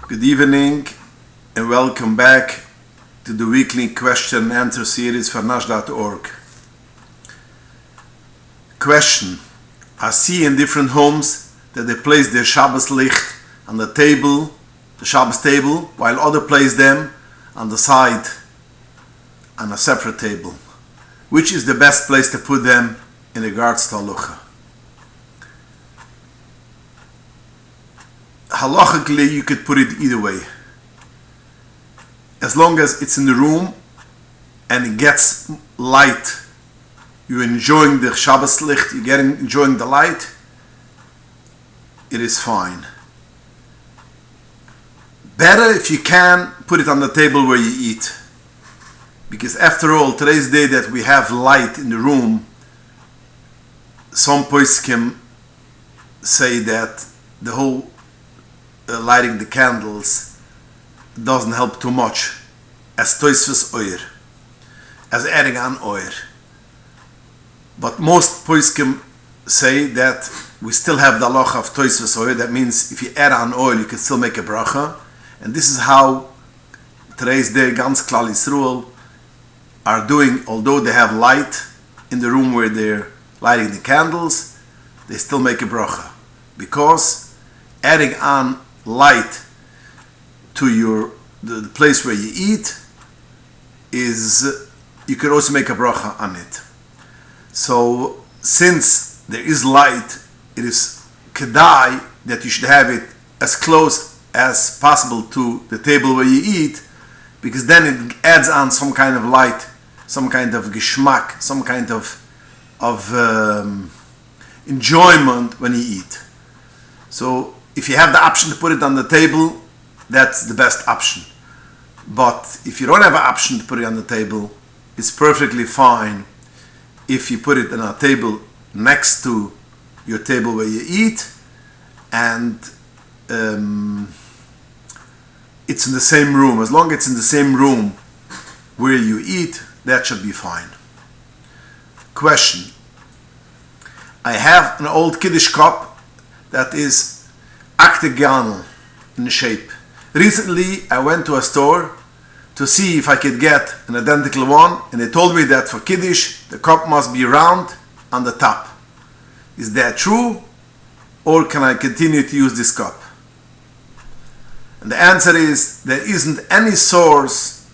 Good evening and welcome back to the weekly question and answer series for nash.org. Question: I see in different homes that they place their Shabbos licht on the table, the Shabbos table, while others place them on the side on a separate table. Which is the best place to put them in regards to halacha? Halachically, you could put it either way. As long as it's in the room and it gets light, you're enjoying the Shabbos licht, you're enjoying the light, it is fine. Better if you can put it on the table where you eat. Because after all, today's day that we have light in the room, some poskim say that the whole lighting the candles doesn't help too much, as toisves oir, as adding on oir. But most poskim say that we still have the halacha of toisves oir. That means if you add on oil, you can still make a bracha. And this is how today's day ganz Klal Yisrael are doing. Although they have light in the room where they're lighting the candles, they still make a bracha, because adding on light to the place where you eat is, you could also make a bracha on it. So since there is light, it is kedai that you should have it as close as possible to the table where you eat, because then it adds on some kind of light, some kind of geschmack, some kind of enjoyment when you eat. So if you have the option to put it on the table, that's the best option. But if you don't have an option to put it on the table, it's perfectly fine if you put it on a table next to your table where you eat, and it's in the same room. As long as it's in the same room where you eat, that should be fine. Question: I have an old Kiddush cup that is Octagon in shape. Recently, I went to a store to see if I could get an identical one, and they told me that for Kiddush, the cup must be round on the top. Is that true, or can I continue to use this cup? And the answer is, there isn't any source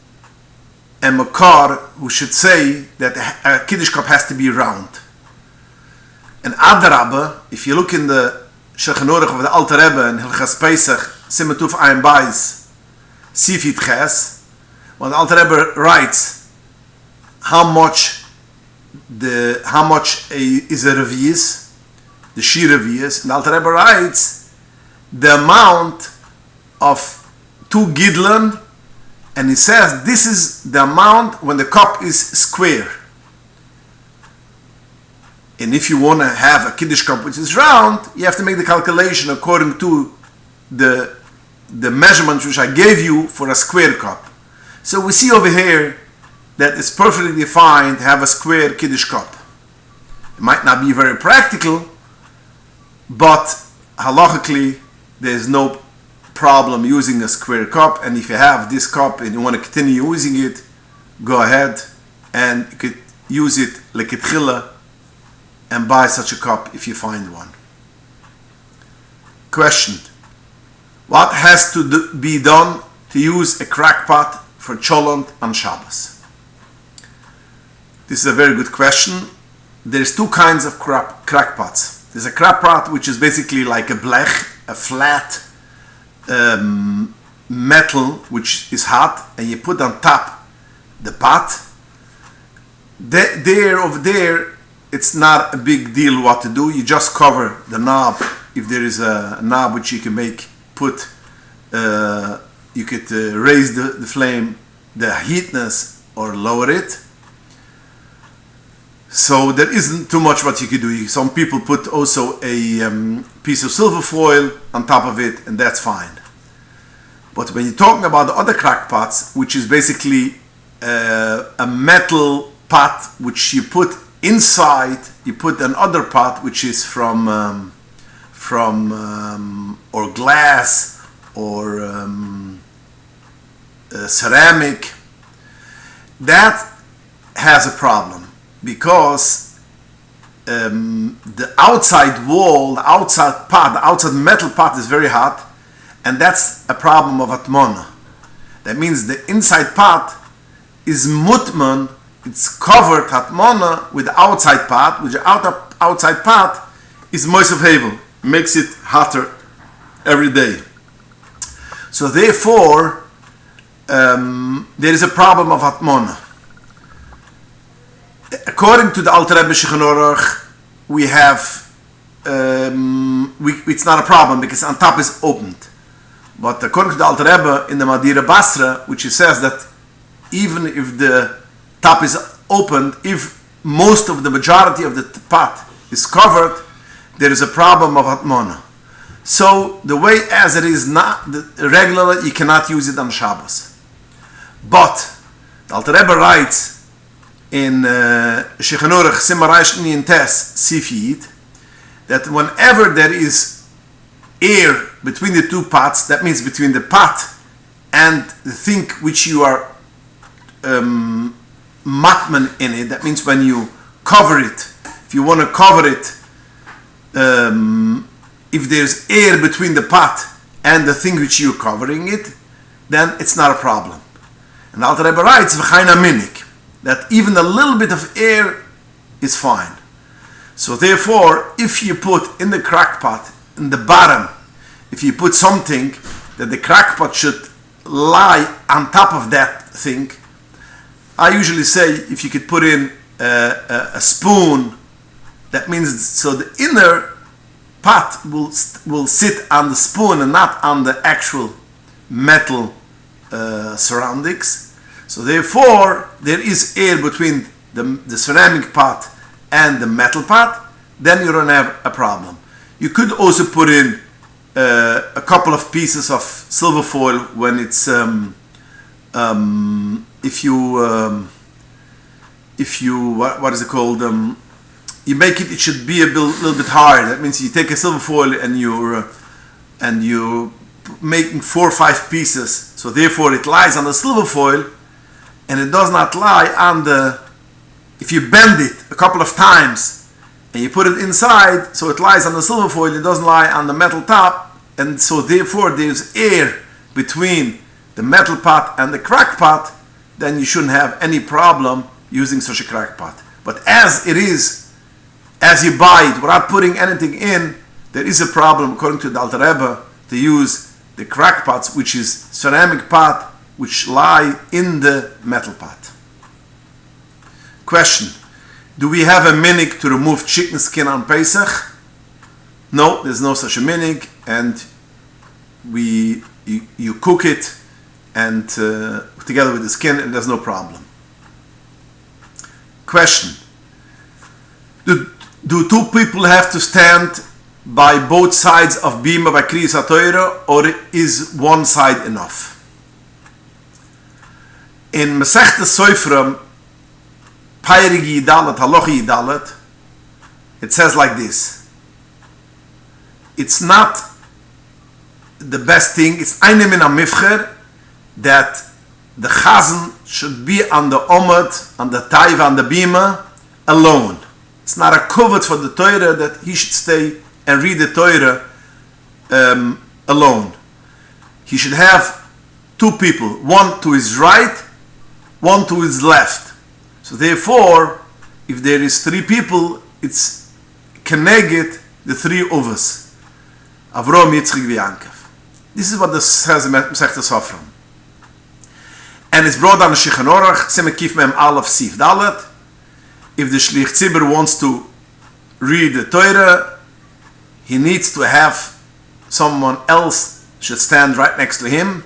and makar who should say that a Kiddush cup has to be round. And Adrabah, if you look in the Shulchan Aruch of the Alter Rebbe in Hilchas Pesach, Siman Tuf Ayin Beis, Sifit Ches, when the Alter Rebbe writes how much is a revius, the shir revius, and the Alter Rebbe writes the amount of 2 gidlan, and he says this is the amount when the cup is square. And if you want to have a Kiddush cup which is round, you have to make the calculation according to the measurement which I gave you for a square cup. So we see over here that it's perfectly fine to have a square Kiddush cup. It might not be very practical, but halachically there is no problem using a square cup. And if you have this cup and you want to continue using it, go ahead and you could use it lekitchila and buy such a cup if you find one. Question: what has to be done to use a crock pot for cholent on Shabbos? This is a very good question. There's 2 kinds of crock pots. There's a crock pot which is basically like a blech, a flat metal which is hot, and you put on top the pot. Over there, it's not a big deal what to do. You just cover the knob. If there is a knob which you can you could raise the flame, the heatness, or lower it. So there isn't too much what you could do. Some people put also a piece of silver foil on top of it, and that's fine. But when you're talking about the other crock pots, which is basically a metal pot which you put inside, you put another pot which is from or glass or ceramic, that has a problem, because the outside wall, the outside pot, the outside metal pot is very hot, and that's a problem of atmona. That means the inside pot is mutman, it's covered atmona with the outside pot, which the outside pot is moist of hevel, makes it hotter every day. So therefore, there is a problem of atmona. According to the Alter Rebbe Shulchan Aruch, we have, it's not a problem because on top is opened. But according to the Alter Rebbe in the Madira Basra, which he says that even if the top is opened, if most of the majority of the pot is covered, there is a problem of atmona. So the way as it is not regular, you cannot use it on Shabbos. But the Alter Rebbe writes in Shulchan Aruch Simarash Niyin Tes Sifiyit that whenever there is air between the two pots, that means between the pot and the thing which you are matman in it, that means when you cover it, if you want to cover it, if there's air between the pot and the thing which you're covering it, then it's not a problem. And the Alter Rebbe writes v'chayna minik, that even a little bit of air is fine. So therefore, if you put in the crock pot, in the bottom, if you put something that the crock pot should lie on top of that thing, I usually say if you could put in a spoon, that means so the inner pot will sit on the spoon and not on the actual metal surroundings. So therefore, there is air between the ceramic pot and the metal pot, then you don't have a problem. You could also put in a couple of pieces of silver foil when it's if you what is it called, you make it should be a little bit hard. That means you take a silver foil and you're making 4 or 5 pieces, so therefore it lies on the silver foil and it does not lie on the, if you bend it a couple of times and you put it inside, so it lies on the silver foil, it doesn't lie on the metal top, and so therefore there's air between the metal pot and the crock pot, then you shouldn't have any problem using such a crock pot. But as it is, as you buy it without putting anything in, there is a problem according to the Alter Rebbe to use the crock pots, which is ceramic pot, which lie in the metal pot. Question: do we have a minig to remove chicken skin on Pesach? No, there's no such a minig, and you cook it and together with the skin, and there's no problem. Question: do 2 people have to stand by both sides of bima by kriyas haTorah, or is one side enough? In Masechta Soifrim, Peirig Yidalet, Halacha Yidalet, it says like this: it's not the best thing, it's eine min amifcher, that the chazan should be on the omad, on the taiva, on the bima, alone. It's not a covet for the Torah that he should stay and read the Torah alone. He should have 2 people, one to his right, one to his left. So therefore, if there is 3 people, it's keneged the 3 of us. Avro, Yitzchak, Yaakov. This is what this says in Masechta Sofrim. And it's brought down the Shulchan Aruch, Siman Kif Mem Aleph Sif Dalet. If the Shlich Tzibur wants to read the Torah, he needs to have someone else should stand right next to him.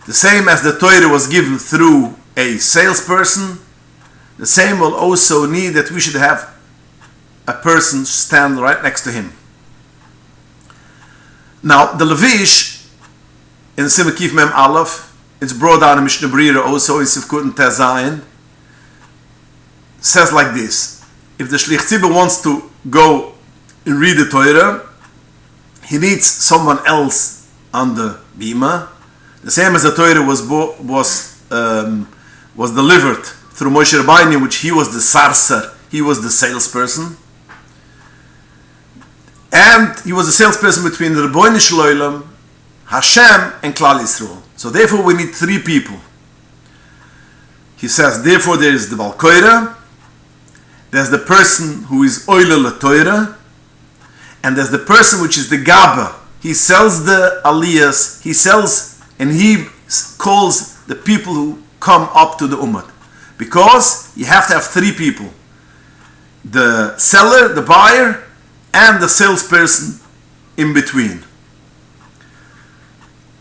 The same as the Torah was given through a salesperson, the same will also need that we should have a person stand right next to him. Now, the Levish, in Siman Kif Mem Aleph, it's brought down in Mishnah Brira also in Sivkut and Tezayin, says like this: if the Shlich Tzibur wants to go and read the Torah, he needs someone else on the bima, the same as the Torah was delivered through Moshe Rabbeinu, which he was the sarsar, he was the salesperson, and he was the salesperson between the Rebbeinu Shloilem, Hashem, and Klal Yisrael. So therefore we need three people. He says, therefore there is the Bal Koira, there's the person who is Oile LaTorah, and there's the person which is the Gaba. He sells the aliyahs, he sells and he calls the people who come up to the Ummah. Because you have to have three people. The seller, the buyer, and the salesperson in between.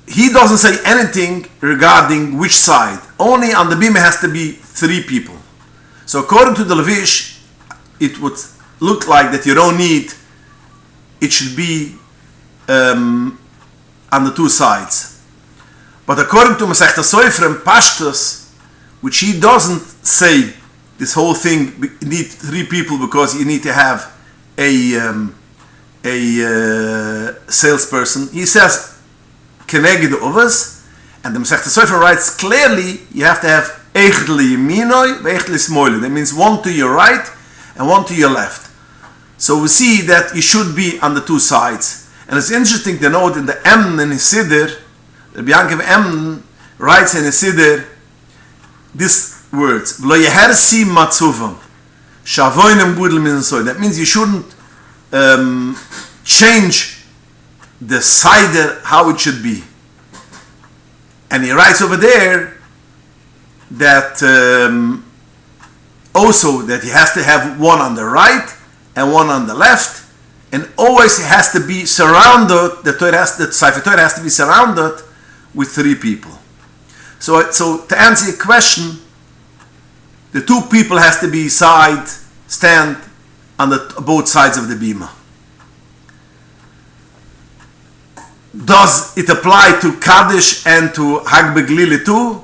He doesn't say anything regarding which side. Only on the bima has to be three people. So according to the Levish, it would look like that you don't need, it should be on the two sides. But according to Masechta Sofer and Pashtus, which he doesn't say this whole thing, you need three people because you need to have a salesperson. He says, Keneged Ovas, and the Masechta Sofer writes clearly, you have to have Echad Liyaminoi, Echad Lismoili. That means one to your right and one to your left. So we see that you should be on the two sides. And it's interesting to note in the Emn and Siddur, the Bianca Emn writes in Siddur these words, V'lo yehersi matzuvam, shavoinem gudel min soy. That means you shouldn't change the cider how it should be. And he writes over there that also that he has to have one on the right and one on the left, and always it has to be surrounded, the Sefer Torah has to be surrounded with three people. So to answer your question, the two people has to be stand on both sides of the bima. Does it apply to Kaddish and to Hag Beglili too?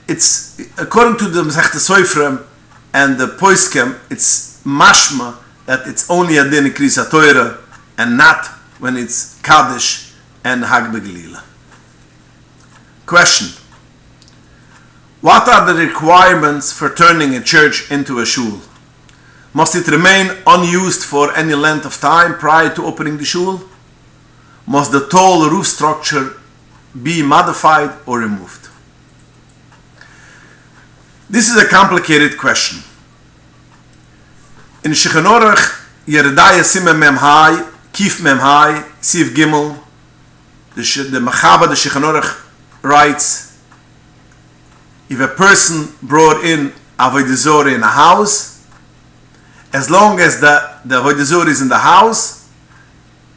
It's according to the Masechta Sofer and the Poiskem, it's mashma that it's only a din Kriyas Torah and not when it's Kaddish and Hag Beglila. Question: what are the requirements for turning a church into a shul? Must it remain unused for any length of time prior to opening the shul? Must the tall roof structure be modified or removed? This is a complicated question. In Shulchan Aruch, Yeridaya Simem Mem Hai, Kif Mem Hai, Sif Gimel, the Machaba, the Shulchan Aruch writes, if a person brought in Avodah Zorah in a house, as long as the Avodah Zorah is in the house,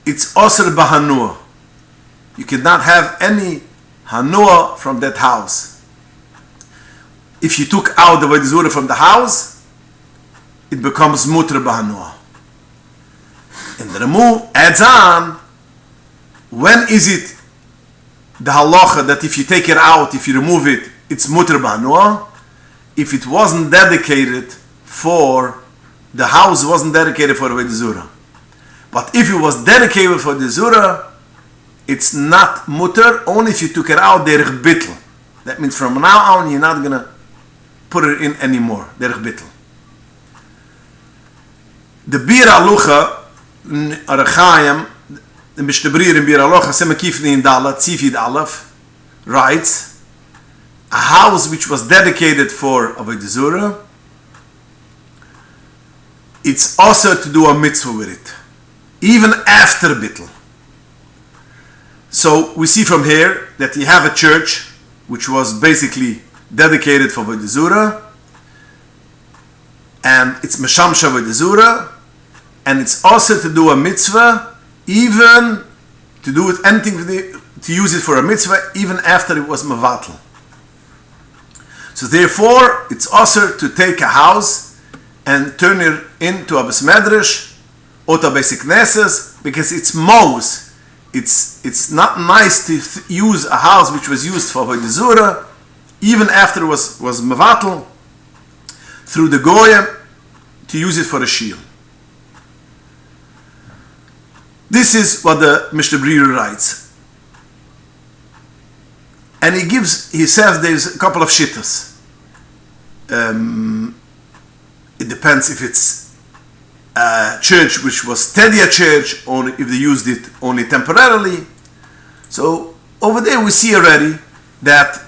it's Osir Bahanua. You cannot have any Hanua from that house. If you took out the Avodah Zorah from the house, it becomes Mutra Bahanua. And the Ramu adds on, when is it the halacha that if you take it out, if you remove it, it's Mutra Bahanua? If it wasn't dedicated for, the house wasn't dedicated for Avodah Zorah. But if it was dedicated for the Zura, it's not mutter, only if you took it out, derech bittel. That means from now on, you're not going to put it in anymore, derech bittel. The Bir Alucha, Arachayim, the Mishnah in Bir Alucha, Semakifni in Dalat, Tzifid Aleph, writes, a house which was dedicated for Avodah Zura, it's also to do a mitzvah with it, even after bittul. So we see from here that you have a church which was basically dedicated for Avodah Zura, and it's Meshamsha Avodah Zura, and it's also to do a mitzvah, even to do with anything, to use it for a mitzvah, even after it was Mavatal. So therefore, it's also to take a house and turn it into a Bes Medrash, or to a basic Knesses, because it's Mos. It's not nice to use a house which was used for Avodah Zura, even after it was Mavatal, through the Goyim, to use it for a shield. This is what the Mishnah Berurah writes. And he says there's a couple of shittas. It depends if it's a church which was steady a church or if they used it only temporarily. So over there we see already that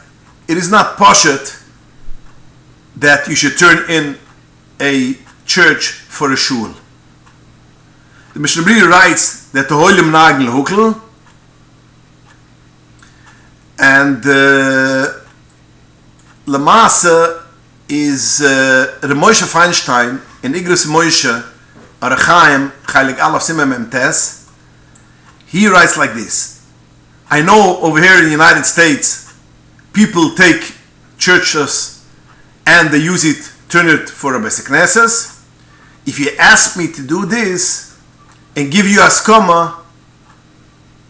it is not poshet that you should turn in a church for a shul. The Mishnah writes that the holim nagel hukl, and Lamasa is Moshe Feinstein in Igros Moshe Arachaim Chaylik Alaf Simem Emtes. He writes like this: I know over here in the United States people take churches and they use it, turn it for a Beis Knesses. If you ask me to do this and give you askama,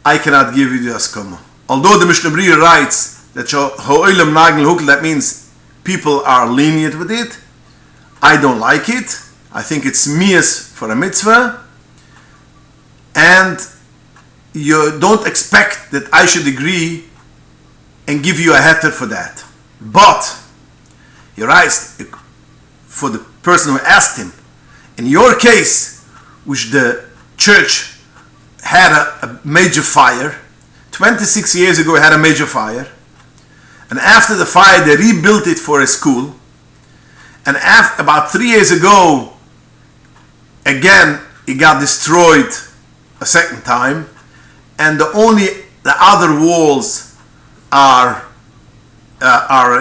I cannot give you the askama. Although the Mishnah Berurah writes that ho'olam nagel hukl, that means people are lenient with it, I don't like it. I think it's mias for a mitzvah, and you don't expect that I should agree and give you a heter for that. But he writes for the person who asked him, in your case, which the church had a major fire, 26 years ago it had a major fire, and after the fire they rebuilt it for a school, and about 3 years ago again it got destroyed a second time, and the other walls are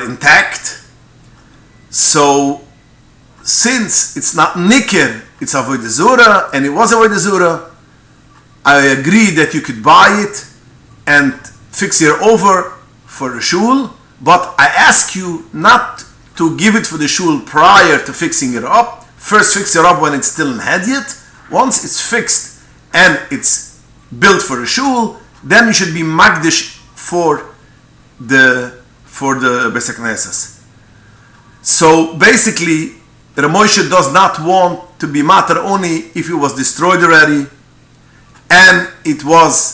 intact. So since it's not nikir, it's avodah zura, and it was avodah zura, I agree that you could buy it and fix it over for the shul, but I ask you not to give it for the shul prior to fixing it up. First fix it up when it's still in Hediyat. Once it's fixed and it's built for the shul, then you should be magdish for the Beis Knesses. So basically, Moshe does not want to be matter only if it was destroyed already and it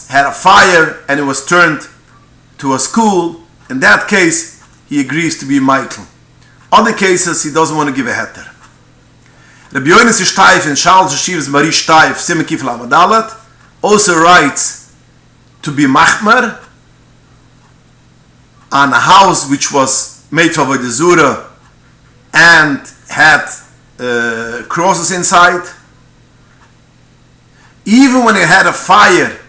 had a fire and it was turned to a school. In that case, he agrees to be Michael. Other cases, he doesn't want to give a heter. Rabbi Yonis Shteif in Charles Shiv's Mari Shteif Simekif Lamadalat also writes to be machmer on a house which was made for avodah zura and had crosses inside. Even when it had a fire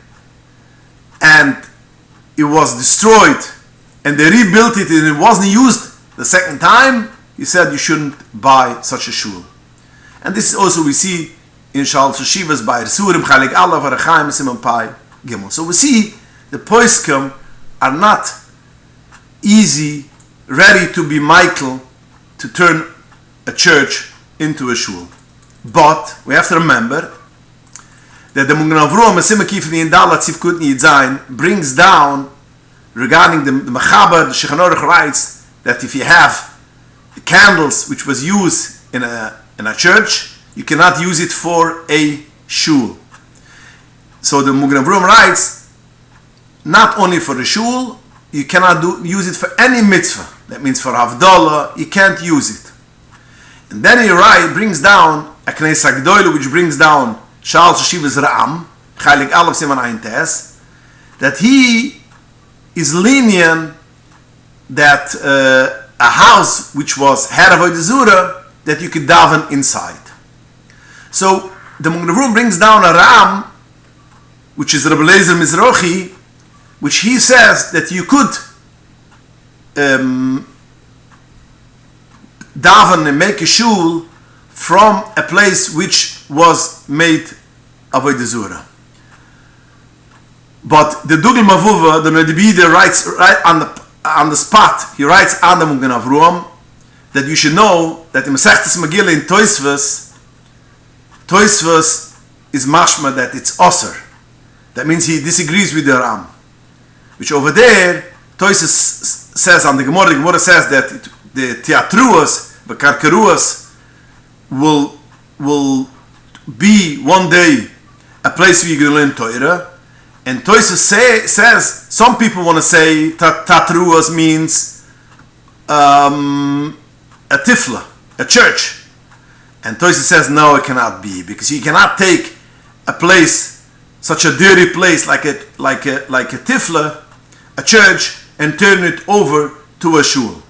and it was destroyed and they rebuilt it and it wasn't used the second time, he said you shouldn't buy such a shul. And this is also we see in Shal Shivas by Surim Chalik Allah Varachaim Simon Pai Gimel. So we see the poskim are not easy, ready to be Michael to turn a church into a shul. But we have to remember that the Munganavro Mesimaki in Dalat Sivkut Yidzain brings down regarding the Mechaber, the Shulchan Aruch writes that if you have candles which was used in a church, you cannot use it for a shul. So the Munganavro writes, not only for the shul, you cannot use it for any mitzvah. That means for Havdalah, you can't use it. And then he brings down a Knes HaGdoyle, which brings down Shal Shivas Ra'am, Chaylik Alaf Siman Ayin Tes, that he is lenient that a house which had avodah zura, that you could daven inside. So the Munganavrum brings down a Ra'am, which is Rabbi Eliezer Mizrahi, which he says that you could daven and make a shul from a place which was made avodah zura. But the Dugel Mavuva, the Nedibide, writes right on the spot. He writes on the Munganavrum that you should know that in Masechtas Megillah in Toisvus is mashma that it's osir. That means he disagrees with the Ram. Which over there, Toisvus says on the Gemara says that the Teatruas, the Karkaruas, will be one day a place where you can learn Torah, And Toysus says, some people want to say Tatruas means a tifla, a church. And Toysus says, no, it cannot be, because you cannot take a place, such a dirty place like a tifla, a church, and turn it over to a shul.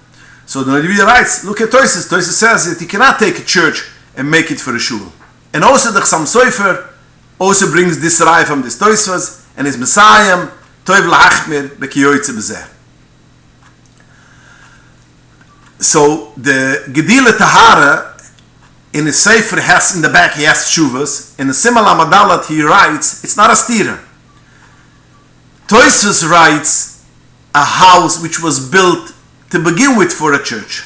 So the Gviya writes, look at Toysus. Toysus says that you cannot take a church and make it for a shul. And also the Chassam Sofer also brings this rai from this Toysus, and his Messiah, Toiv L'Achmir Bekiyoytze B'zeh. So the Gedila Tahara, in his Sefer has in the back, he has Shuvas. In the Simal Amadalat he writes, it's not a stira. Toysus writes, a house which was built to begin with for a church.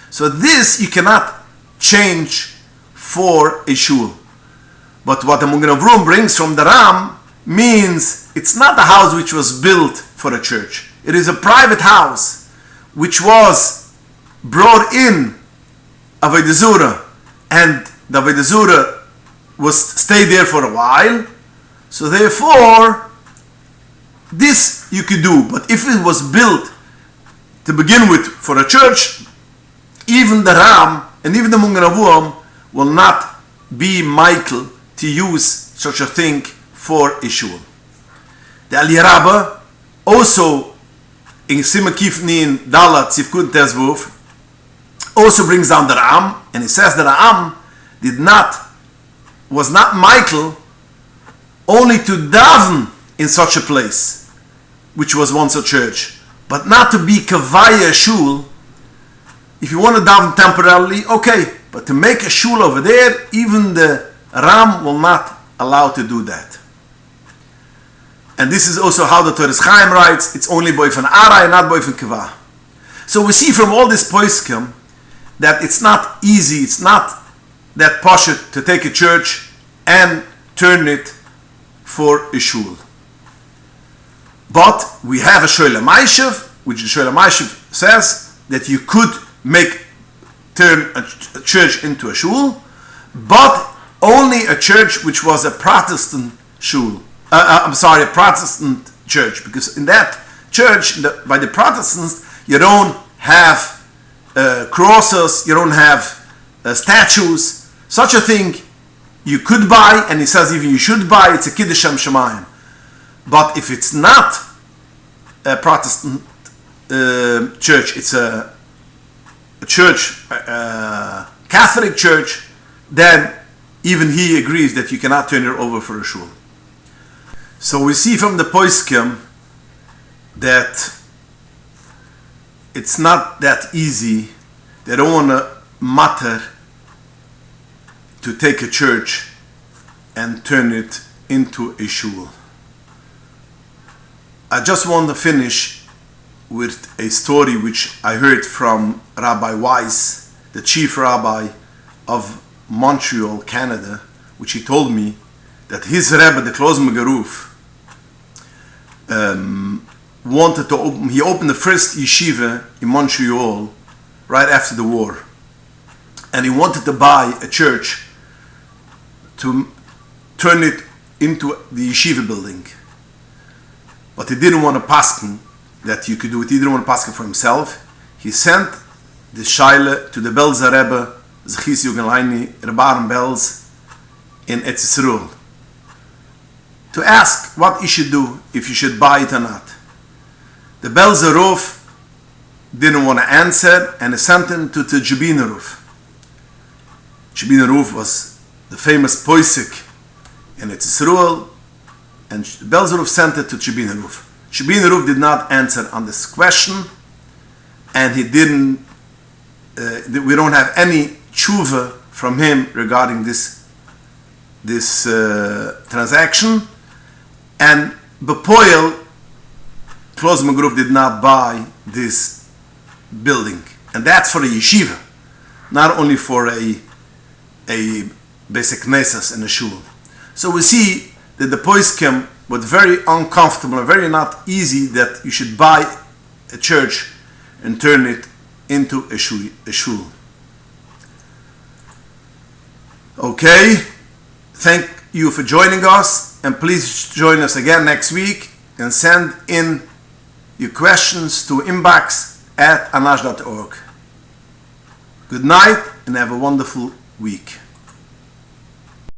So this you cannot change for a shul. But what the Magen Avraham brings from the Ram means it's not a house which was built for a church. It is a private house which was brought in Avodah Zarah, and the Avodah Zarah was stayed there for a while. So therefore, this you could do. But if it was built to begin with for a church, even the Ram and even the Magen Avraham will not be Michael to use such a thing for a shul. The Aliyah Rabbah also in Sima Kifnin Dalat Sifkut Tezvuf also brings down the Ram, and he says that Ram was not Michael only to daven in such a place, which was once a church, but not to be kavaya shul. If you want to daven temporarily, okay, but to make a shul over there, even the Ram will not allow to do that. And this is also how the Torah Chaim writes, it's only boifen aray, not boifen kavah. So we see from all this poskim that it's not easy, it's not that poshut to take a church and turn it for a shul. But we have a Shoyle Maishev, which the Shoyle Maishev says that you could turn a church into a shul, but only a church which was a Protestant shul. A Protestant church, because in that church, by the Protestants, you don't have crosses, you don't have statues. Such a thing you could buy, and he says even you should buy. It's a Kiddush Shamayim. But if it's not a Protestant church, it's a church, Catholic church, then even he agrees that you cannot turn it over for a shul. So we see from the poskim that it's not that easy. They don't want to matter to take a church and turn it into a shul. I just want to finish with a story which I heard from Rabbi Weiss, the chief rabbi of Montreal, Canada, which he told me that his Rebbe, the Klozmer Geruf, wanted to open, he opened the first yeshiva in Montreal right after the war. And he wanted to buy a church to turn it into the yeshiva building. But he didn't want to paskin that you could do it. He didn't want to paskin for himself. He sent the shaila to the Belzer Rebbe, Zechis Yugenleini, Rebaren Belz, in Eretz Yisrael, to ask what he should do, if you should buy it or not. The Belzer Rov didn't want to answer, and he sent him to Jabina Rov. Jabina Rov was the famous Poisik in Eretz Yisrael, and Belzer Rov sent it to Jabina Rov. Jabina Rov did not answer on this question, and he didn't. We don't have any tshuva from him regarding this transaction. And Bepoil, Klozmer Group did not buy this building, and that's for a yeshiva, not only for a basic nesas and a shul. So we see that the poskim was very uncomfortable and very not easy that you should buy a church and turn it into a shul. Okay, thank you for joining us. and please join us again next week and send in your questions to inbox@anash.org. Good night and have a wonderful week.